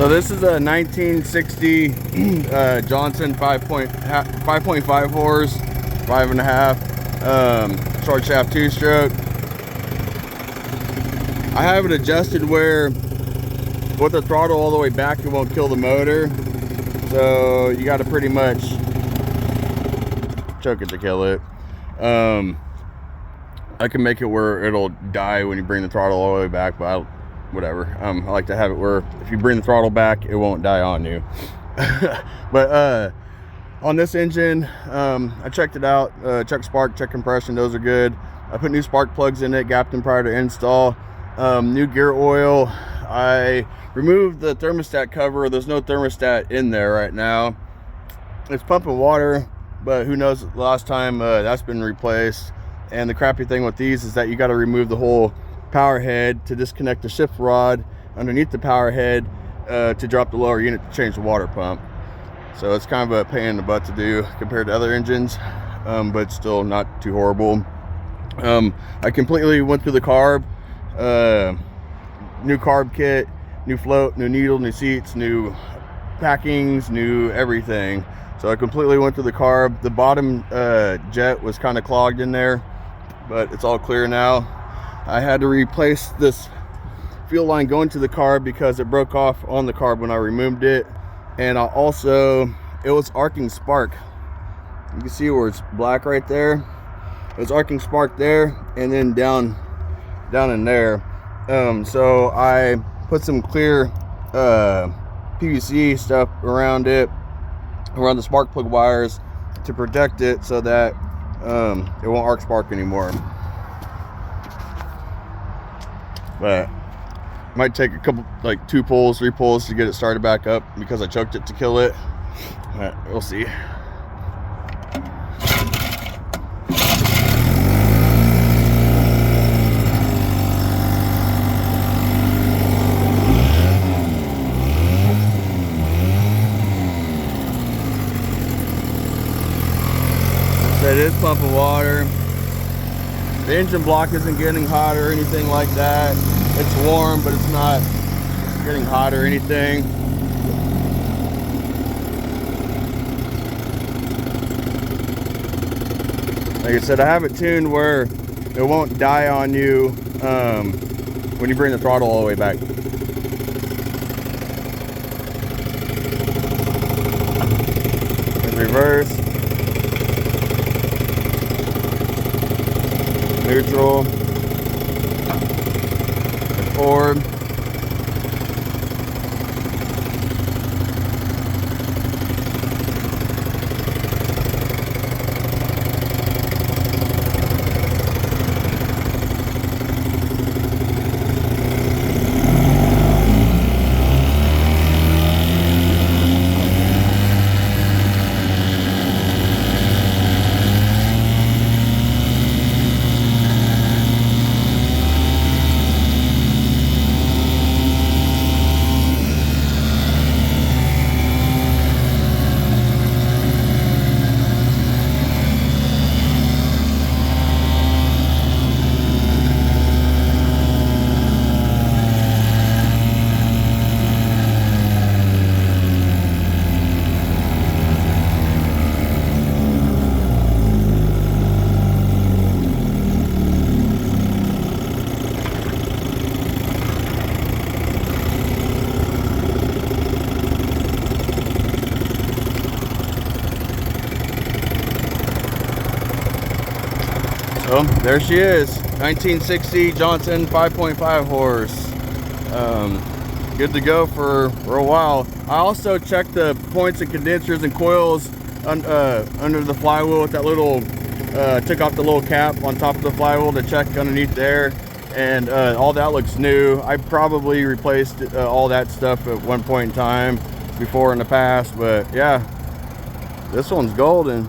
So this is a 1960 Johnson 5.5 horse, 5.5, short shaft 2-stroke. I have it adjusted where with the throttle all the way back it won't kill the motor. So you got to pretty much choke it to kill it. I can make it where it'll die when you bring the throttle all the way back, but whatever. I like to have it where if you bring the throttle back, it won't die on you. But on this engine, I checked it out, check spark, check compression, those are good. I put new spark plugs in it, gapped them prior to install. New gear oil. I removed the thermostat cover. There's no thermostat in there right now. It's pumping water, but who knows the last time that's been replaced. And the crappy thing with these is that you got to remove the whole power head to disconnect the shift rod underneath the power head to drop the lower unit to change the water pump. So it's kind of a pain in the butt to do compared to other engines, but still not too horrible. I completely went through the carb, new carb kit, new float, new needle, new seats, new packings, new everything. So I completely went through the carb. The bottom jet was kind of clogged in there, but it's all clear now. I had to replace this fuel line going to the carb because it broke off on the carb when I removed it. And I also, it was arcing spark. You can see where it's black right there. It was arcing spark there and then down in there. So I put some clear PVC stuff around it, around the spark plug wires to protect it so that it won't arc spark anymore. But might take a couple, like 2 pulls, 3 pulls to get it started back up because I choked it to kill it. But we'll see. It is pumping water. The engine block isn't getting hot or anything like that. It's warm, but it's not getting hot or anything. Like I said, I have it tuned where it won't die on you when you bring the throttle all the way back. In reverse. Neutral, and forward. So there she is, 1960 Johnson 5.5 horse. Good to go for a while. I also checked the points and condensers and coils under the flywheel with that little, took off the little cap on top of the flywheel to check underneath there, and all that looks new. I probably replaced all that stuff at one point in time before in the past, but yeah, this one's golden.